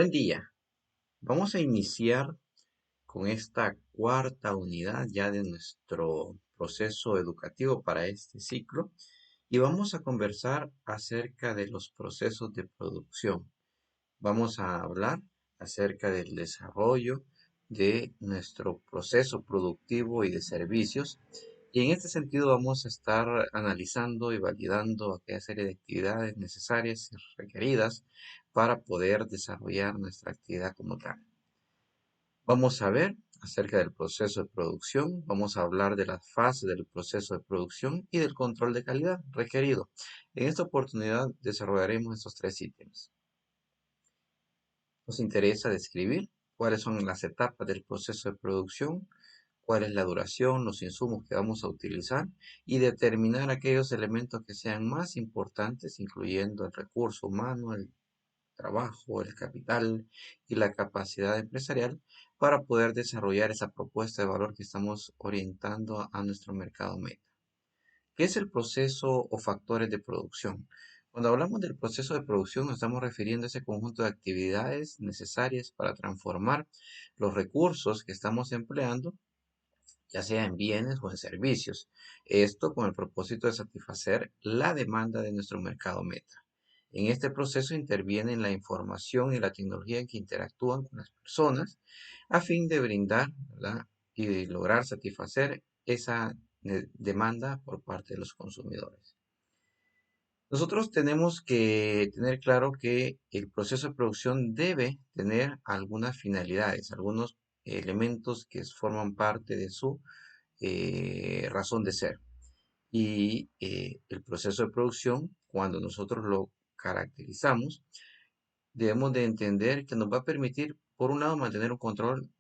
Buen día. Vamos a iniciar con esta cuarta unidad ya de nuestro proceso educativo para este ciclo y vamos a conversar acerca de los procesos de producción. Vamos a hablar acerca del desarrollo de nuestro proceso productivo y de servicios. Y en este sentido vamos a estar analizando y validando aquella serie de actividades necesarias y requeridas para poder desarrollar nuestra actividad como tal. Vamos a ver acerca del proceso de producción, vamos a hablar de las fases del proceso de producción y del control de calidad requerido. En esta oportunidad desarrollaremos estos tres ítems. Nos interesa describir cuáles son las etapas del proceso de producción, cuál es la duración, los insumos que vamos a utilizar y determinar aquellos elementos que sean más importantes, incluyendo el recurso humano, el trabajo, el capital y la capacidad empresarial para poder desarrollar esa propuesta de valor que estamos orientando a nuestro mercado meta. ¿Qué es el proceso o factores de producción? Cuando hablamos del proceso de producción nos estamos refiriendo a ese conjunto de actividades necesarias para transformar los recursos que estamos empleando, ya sea en bienes o en servicios. Esto con el propósito de satisfacer la demanda de nuestro mercado meta. En este proceso intervienen la información y la tecnología que interactúan con las personas a fin de brindar, ¿verdad?, y de lograr satisfacer esa demanda por parte de los consumidores. Nosotros tenemos que tener claro que el proceso de producción debe tener algunas finalidades, algunos elementos que forman parte de su razón de ser. Y el proceso de producción, cuando nosotros lo caracterizamos, debemos de entender que nos va a permitir, por un lado, mantener un control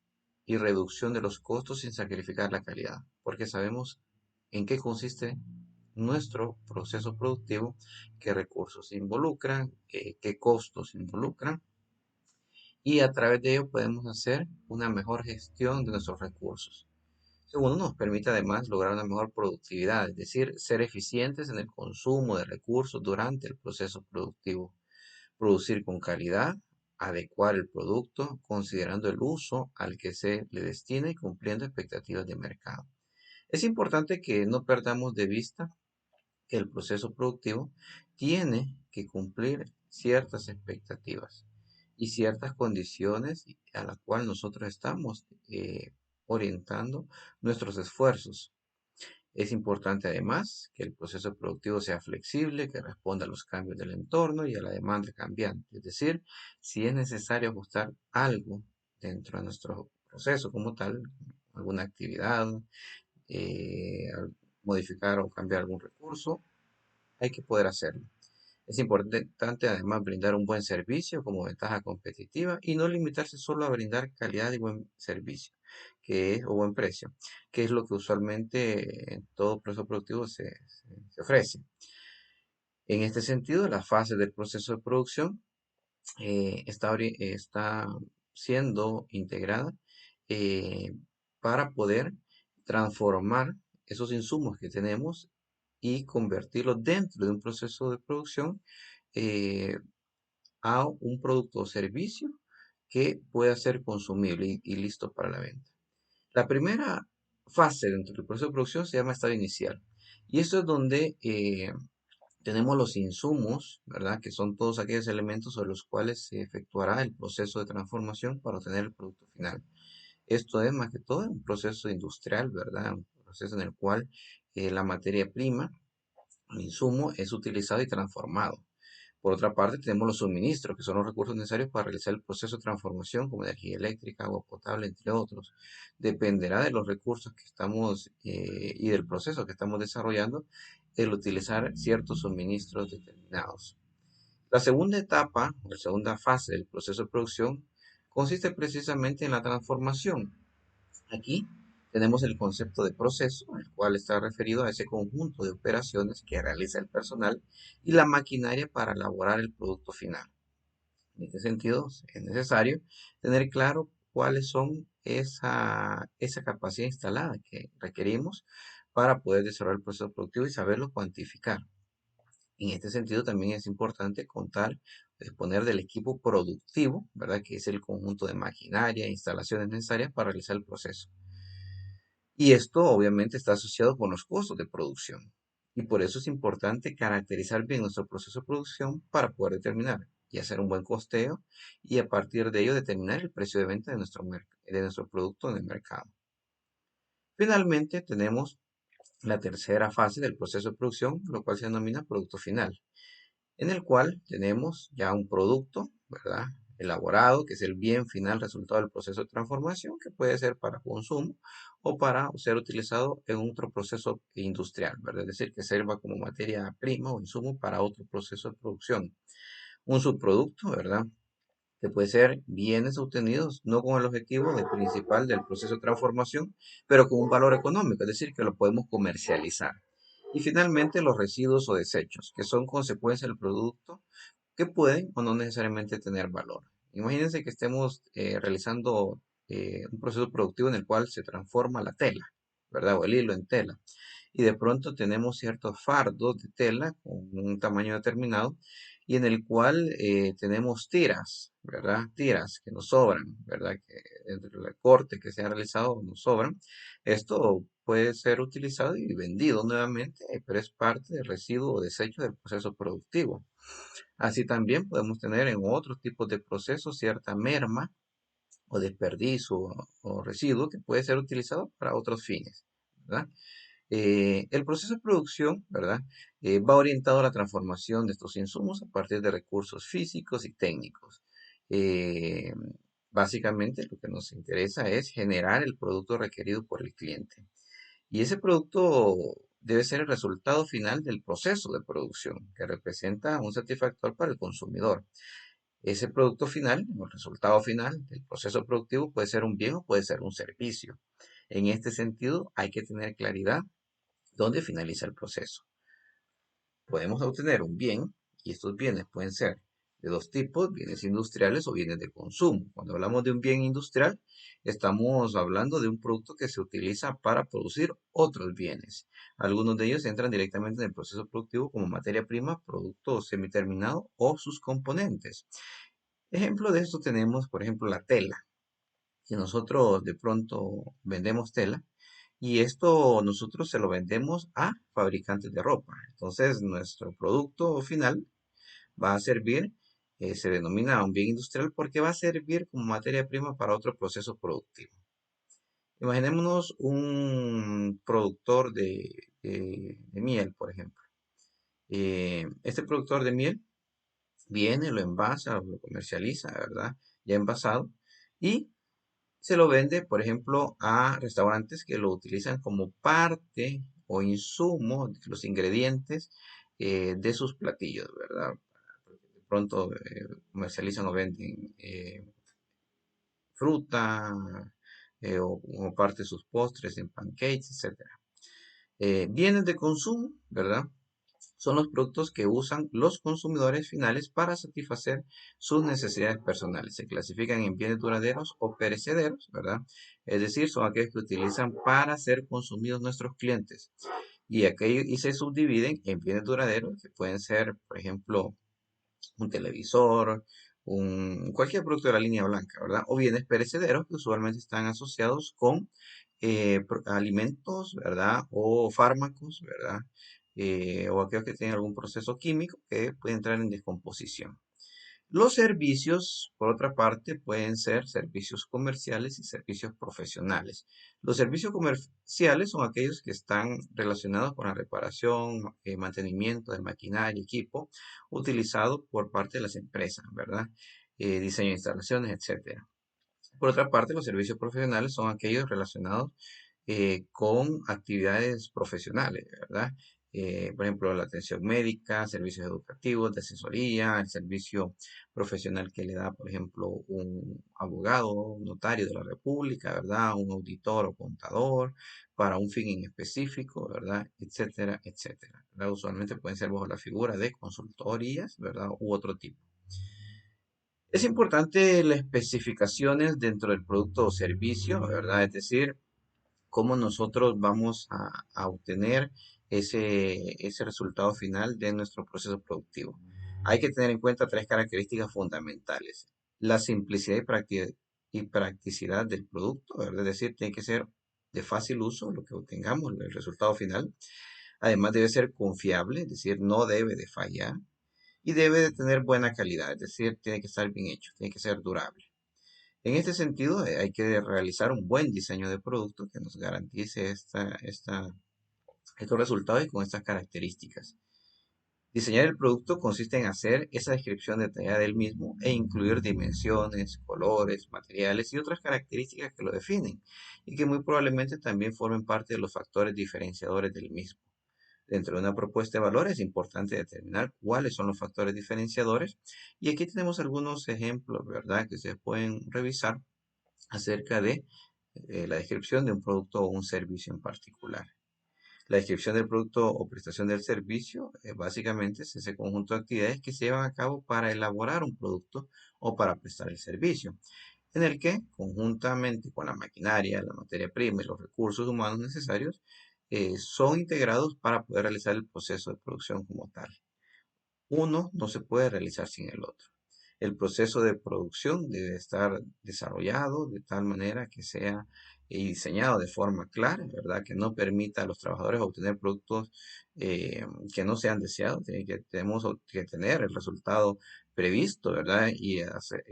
y reducción de los costos sin sacrificar la calidad, porque sabemos en qué consiste nuestro proceso productivo, qué recursos involucran, qué costos involucran, y a través de ello podemos hacer una mejor gestión de nuestros recursos. Segundo, nos permite además lograr una mejor productividad, es decir, ser eficientes en el consumo de recursos durante el proceso productivo, producir con calidad, adecuar el producto, considerando el uso al que se le destina y cumpliendo expectativas de mercado. Es importante que no perdamos de vista que el proceso productivo tiene que cumplir ciertas expectativas y ciertas condiciones a las cuales nosotros estamos orientando nuestros esfuerzos. Es importante además que el proceso productivo sea flexible, que responda a los cambios del entorno y a la demanda cambiante. Es decir, si es necesario ajustar algo dentro de nuestro proceso como tal, alguna actividad, modificar o cambiar algún recurso, hay que poder hacerlo. Es importante además brindar un buen servicio como ventaja competitiva y no limitarse solo a brindar calidad y buen servicio, o buen precio, que es lo que usualmente en todo proceso productivo se ofrece. En este sentido, la fase del proceso de producción está siendo integrada eh, para poder transformar esos insumos que tenemos y convertirlos dentro de un proceso de producción eh, a un producto o servicio que pueda ser consumible y listo para la venta. La primera fase dentro del proceso de producción se llama estado inicial. Y esto es donde tenemos los insumos, ¿verdad? Que son todos aquellos elementos sobre los cuales se efectuará el proceso de transformación para obtener el producto final. Esto es más que todo un proceso industrial, ¿verdad? Un proceso en el cual la materia prima, el insumo, es utilizado y transformado. Por otra parte, tenemos los suministros, que son los recursos necesarios para realizar el proceso de transformación, como energía eléctrica, agua potable, entre otros. Dependerá de los recursos que estamos y del proceso que estamos desarrollando el utilizar ciertos suministros determinados. La segunda etapa, o la segunda fase del proceso de producción, consiste precisamente en la transformación. Aquí tenemos el concepto de proceso, el cual está referido a ese conjunto de operaciones que realiza el personal y la maquinaria para elaborar el producto final. En este sentido, es necesario tener claro cuáles son esa capacidad instalada que requerimos para poder desarrollar el proceso productivo y saberlo cuantificar. En este sentido, también es importante contar disponer del equipo productivo, ¿verdad? Que es el conjunto de maquinaria e instalaciones necesarias para realizar el proceso. Y esto obviamente está asociado con los costos de producción. Y por eso es importante caracterizar bien nuestro proceso de producción para poder determinar y hacer un buen costeo y a partir de ello determinar el precio de venta de nuestro producto en el mercado. Finalmente tenemos la tercera fase del proceso de producción, lo cual se denomina producto final, en el cual tenemos ya un producto, ¿verdad? Elaborado, que es el bien final resultado del proceso de transformación, que puede ser para consumo o para ser utilizado en otro proceso industrial, ¿verdad? Es decir, que sirva como materia prima o insumo para otro proceso de producción. Un subproducto, ¿verdad? Que puede ser bienes obtenidos no con el objetivo principal del proceso de transformación, pero con un valor económico, es decir, que lo podemos comercializar. Y finalmente los residuos o desechos, que son consecuencia del producto que pueden o no necesariamente tener valor. Imagínense que estemos realizando un proceso productivo en el cual se transforma la tela, ¿verdad? O el hilo en tela. Y de pronto tenemos ciertos fardos de tela con un tamaño determinado y en el cual tenemos tiras, ¿verdad? Tiras que nos sobran, ¿verdad? Que entre el corte que se ha realizado nos sobran. Esto puede ser utilizado y vendido nuevamente, pero es parte del residuo o desecho del proceso productivo. Así también podemos tener en otros tipos de procesos cierta merma o desperdicio o residuo que puede ser utilizado para otros fines, ¿verdad? El proceso de producción, ¿verdad? Va orientado a la transformación de estos insumos a partir de recursos físicos y técnicos. Eh, Básicamente lo que nos interesa es generar el producto requerido por el cliente. Y ese producto debe ser el resultado final del proceso de producción, que representa un satisfactor para el consumidor. Ese producto final, o el resultado final del proceso productivo puede ser un bien o puede ser un servicio. En este sentido, hay que tener claridad dónde finaliza el proceso. Podemos obtener un bien y estos bienes pueden ser de dos tipos, bienes industriales o bienes de consumo. Cuando hablamos de un bien industrial, estamos hablando de un producto que se utiliza para producir otros bienes. Algunos de ellos entran directamente en el proceso productivo como materia prima, producto semiterminado o sus componentes. Ejemplo de esto tenemos, por ejemplo, la tela. Si nosotros de pronto vendemos tela y esto nosotros se lo vendemos a fabricantes de ropa. Entonces, nuestro producto final va a servir, se denomina un bien industrial porque va a servir como materia prima para otro proceso productivo. Imaginémonos un productor de miel, por ejemplo. Este productor de miel viene, lo envasa, lo comercializa, ¿verdad? Ya envasado. Y se lo vende, por ejemplo, a restaurantes que lo utilizan como parte o insumo, los ingredientes de sus platillos, ¿verdad? De pronto comercializan o venden fruta o parte de sus postres en pancakes, etcétera. Bienes de consumo, ¿verdad? Son los productos que usan los consumidores finales para satisfacer sus necesidades personales. Se clasifican en bienes duraderos o perecederos, ¿verdad? Es decir, son aquellos que utilizan para ser consumidos nuestros clientes. Y se subdividen en bienes duraderos, que pueden ser, por ejemplo, un televisor, cualquier producto de la línea blanca, ¿verdad? O bienes perecederos que usualmente están asociados con alimentos, ¿verdad? O fármacos, ¿verdad? O aquellos que tienen algún proceso químico que puede entrar en descomposición. Los servicios, por otra parte, pueden ser servicios comerciales y servicios profesionales. Los servicios comerciales son aquellos que están relacionados con la reparación, mantenimiento de maquinaria, equipo, utilizado por parte de las empresas, ¿verdad? Diseño de instalaciones, etcétera. Por otra parte, los servicios profesionales son aquellos relacionados con actividades profesionales, ¿verdad? Por ejemplo, la atención médica, servicios educativos, de asesoría, el servicio profesional que le da, por ejemplo, un abogado, un notario de la República, ¿verdad? Un auditor o contador para un fin en específico, ¿verdad? Etcétera, etcétera, ¿verdad? Usualmente pueden ser bajo la figura de consultorías, ¿verdad? U otro tipo. Es importante las especificaciones dentro del producto o servicio, ¿verdad? Es decir, cómo nosotros vamos a obtener ese resultado final de nuestro proceso productivo. Hay que tener en cuenta tres características fundamentales. La simplicidad y practicidad del producto, ¿verdad? Es decir, tiene que ser de fácil uso, lo que obtengamos, el resultado final. Además debe ser confiable, es decir, no debe de fallar. Y debe de tener buena calidad, es decir, tiene que estar bien hecho, tiene que ser durable. En este sentido, hay que realizar un buen diseño de producto que nos garantice estos resultados y con estas características. Diseñar el producto consiste en hacer esa descripción detallada del mismo e incluir dimensiones, colores, materiales y otras características que lo definen y que muy probablemente también formen parte de los factores diferenciadores del mismo. Dentro de una propuesta de valor es importante determinar cuáles son los factores diferenciadores y aquí tenemos algunos ejemplos, ¿verdad?, que se pueden revisar acerca de la descripción de un producto o un servicio en particular. La descripción del producto o prestación del servicio básicamente es ese conjunto de actividades que se llevan a cabo para elaborar un producto o para prestar el servicio, en el que, conjuntamente con la maquinaria, la materia prima y los recursos humanos necesarios, son integrados para poder realizar el proceso de producción como tal. Uno no se puede realizar sin el otro. El proceso de producción debe estar desarrollado de tal manera que sea y diseñado de forma clara, ¿verdad? Que no permita a los trabajadores obtener productos que no sean deseados. Tenemos que tener el resultado previsto, ¿verdad? Y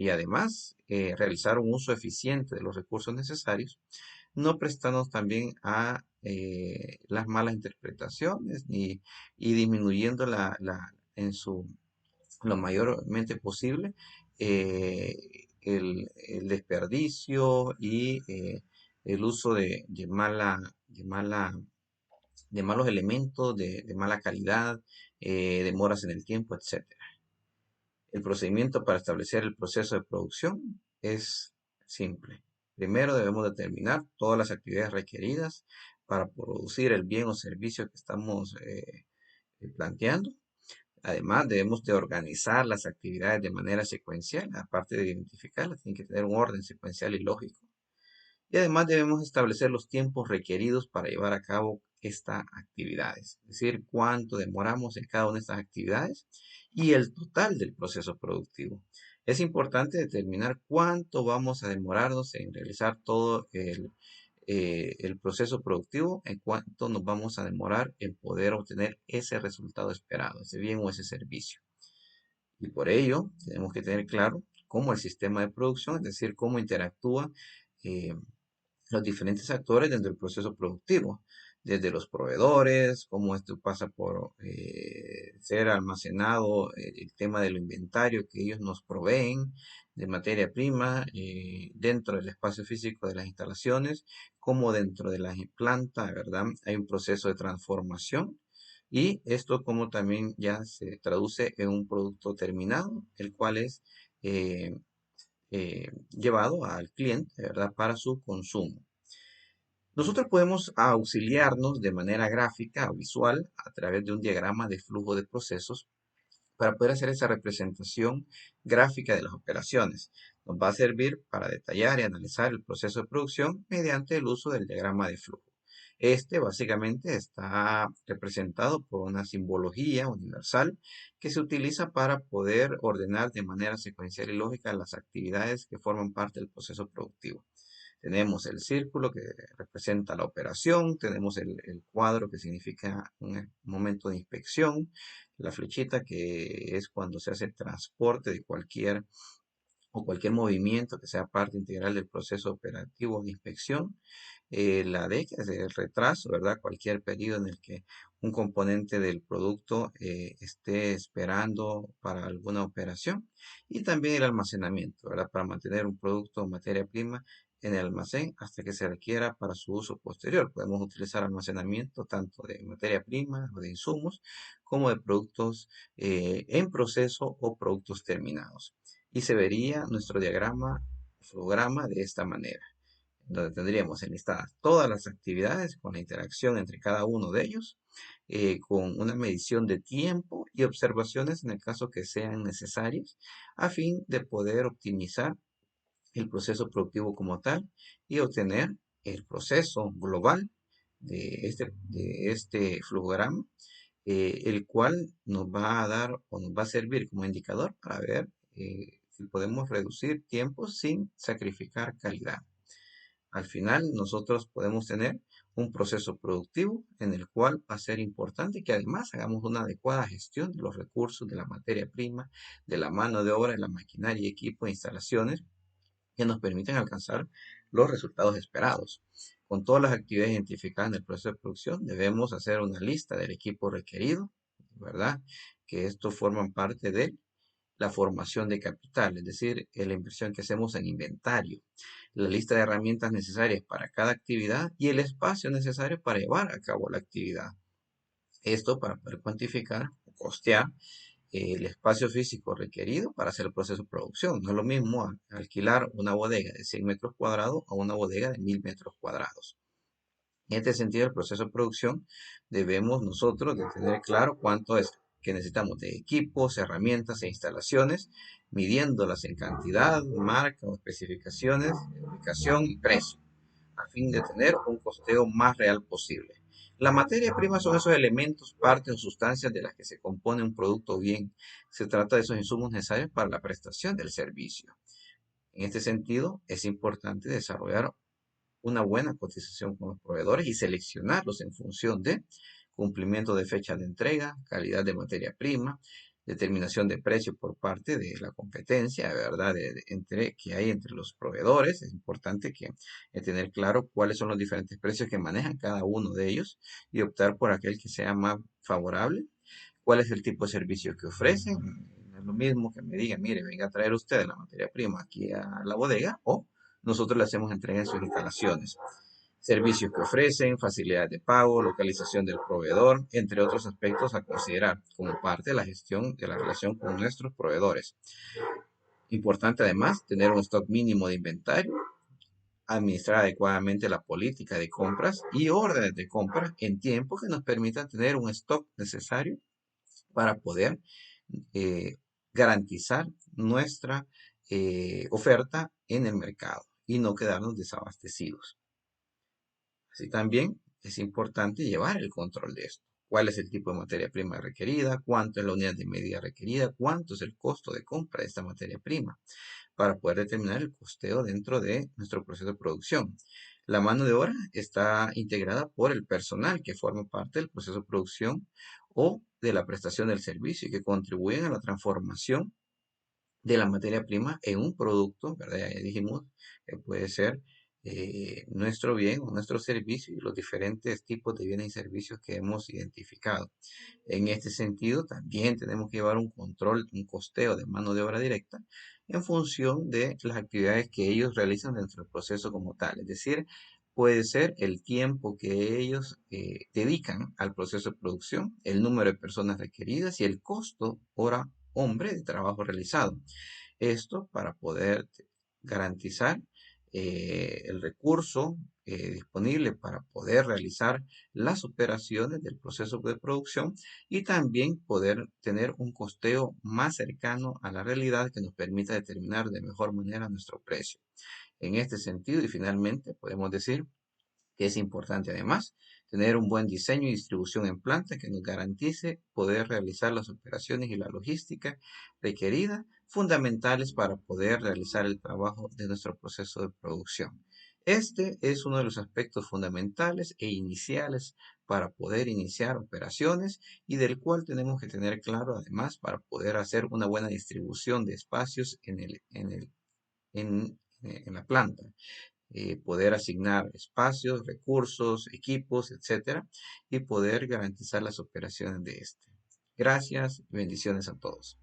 además realizar un uso eficiente de los recursos necesarios, no prestarnos también a las malas interpretaciones y disminuyendo en lo mayormente posible eh, el desperdicio y el uso de malos elementos, de mala calidad, demoras en el tiempo, etcétera. El procedimiento para establecer el proceso de producción es simple. Primero debemos determinar todas las actividades requeridas para producir el bien o servicio que estamos planteando. Además, debemos de organizar las actividades de manera secuencial, aparte de identificarlas, tienen que tener un orden secuencial y lógico. Y además debemos establecer los tiempos requeridos para llevar a cabo estas actividades, es decir, cuánto demoramos en cada una de estas actividades y el total del proceso productivo. Es importante determinar cuánto vamos a demorarnos en realizar todo el proceso productivo, en cuánto nos vamos a demorar en poder obtener ese resultado esperado, ese bien o ese servicio. Y por ello tenemos que tener claro cómo el sistema de producción, es decir, cómo interactúa eh, los diferentes actores dentro del proceso productivo, desde los proveedores, cómo esto pasa por ser almacenado, el tema del inventario que ellos nos proveen de materia prima dentro del espacio físico de las instalaciones, como dentro de la planta, ¿verdad? Hay un proceso de transformación. Y esto como también ya se traduce en un producto terminado, el cual es llevado al cliente, ¿verdad? Para su consumo. Nosotros podemos auxiliarnos de manera gráfica o visual a través de un diagrama de flujo de procesos para poder hacer esa representación gráfica de las operaciones. Nos va a servir para detallar y analizar el proceso de producción mediante el uso del diagrama de flujo. Este básicamente está representado por una simbología universal que se utiliza para poder ordenar de manera secuencial y lógica las actividades que forman parte del proceso productivo. Tenemos el círculo que representa la operación, tenemos el cuadro que significa un momento de inspección, la flechita que es cuando se hace transporte de cualquier movimiento que sea parte integral del proceso operativo de inspección. La D, que es el retraso, ¿verdad? Cualquier pedido en el que un componente del producto esté esperando para alguna operación. Y también el almacenamiento, ¿verdad? Para mantener un producto o materia prima en el almacén hasta que se requiera para su uso posterior. Podemos utilizar almacenamiento tanto de materia prima o de insumos como de productos en proceso o productos terminados. Y se vería nuestro flowgrama de esta manera, donde tendríamos enlistadas todas las actividades con la interacción entre cada uno de ellos, con una medición de tiempo y observaciones en el caso que sean necesarias, a fin de poder optimizar el proceso productivo como tal y obtener el proceso global de este flujograma el cual nos va a dar o nos va a servir como indicador para ver si podemos reducir tiempos sin sacrificar calidad. Al final, nosotros podemos tener un proceso productivo en el cual va a ser importante que además hagamos una adecuada gestión de los recursos, de la materia prima, de la mano de obra, de la maquinaria, equipo e instalaciones que nos permiten alcanzar los resultados esperados. Con todas las actividades identificadas en el proceso de producción, debemos hacer una lista del equipo requerido, ¿verdad? Que esto forma parte de la formación de capital, es decir, la inversión que hacemos en inventario, la lista de herramientas necesarias para cada actividad y el espacio necesario para llevar a cabo la actividad. Esto para poder cuantificar o costear el espacio físico requerido para hacer el proceso de producción. No es lo mismo alquilar una bodega de 100 metros cuadrados a una bodega de 1000 metros cuadrados. En este sentido, el proceso de producción debemos nosotros de tener claro cuánto es que necesitamos de equipos, herramientas e instalaciones, midiéndolas en cantidad, marca o especificaciones, ubicación y precio, a fin de tener un costeo más real posible. La materia prima son esos elementos, partes o sustancias de las que se compone un producto bien. Se trata de esos insumos necesarios para la prestación del servicio. En este sentido, es importante desarrollar una buena cotización con los proveedores y seleccionarlos en función de cumplimiento de fecha de entrega, calidad de materia prima, determinación de precio por parte de la competencia, ¿verdad? Que hay entre los proveedores. Es importante que tener claro cuáles son los diferentes precios que manejan cada uno de ellos y optar por aquel que sea más favorable. ¿Cuál es el tipo de servicio que ofrecen? No es lo mismo que me digan, mire, venga a traer usted la materia prima aquí a la bodega o nosotros le hacemos entrega en sus instalaciones. Servicios que ofrecen, facilidades de pago, localización del proveedor, entre otros aspectos a considerar como parte de la gestión de la relación con nuestros proveedores. Importante además tener un stock mínimo de inventario, administrar adecuadamente la política de compras y órdenes de compra en tiempo que nos permitan tener un stock necesario para poder eh, garantizar nuestra oferta en el mercado y no quedarnos desabastecidos. Así también es importante llevar el control de esto. ¿Cuál es el tipo de materia prima requerida? ¿Cuánto es la unidad de medida requerida? ¿Cuánto es el costo de compra de esta materia prima? Para poder determinar el costeo dentro de nuestro proceso de producción. La mano de obra está integrada por el personal que forma parte del proceso de producción o de la prestación del servicio y que contribuyen a la transformación de la materia prima en un producto, ¿verdad? Ya dijimos que puede ser nuestro bien o nuestro servicio y los diferentes tipos de bienes y servicios que hemos identificado. En este sentido, también tenemos que llevar un control, un costeo de mano de obra directa en función de las actividades que ellos realizan dentro del proceso como tal. Es decir, puede ser el tiempo que ellos dedican al proceso de producción, el número de personas requeridas y el costo hora hombre de trabajo realizado. Esto para poder garantizar el recurso disponible para poder realizar las operaciones del proceso de producción y también poder tener un costeo más cercano a la realidad que nos permita determinar de mejor manera nuestro precio. En este sentido, y finalmente, podemos decir que es importante además tener un buen diseño y distribución en planta que nos garantice poder realizar las operaciones y la logística requerida, fundamentales para poder realizar el trabajo de nuestro proceso de producción. Este es uno de los aspectos fundamentales e iniciales para poder iniciar operaciones y del cual tenemos que tener claro además para poder hacer una buena distribución de espacios en la planta, poder asignar espacios, recursos, equipos, etcétera, y poder garantizar las operaciones de este. Gracias y bendiciones a todos.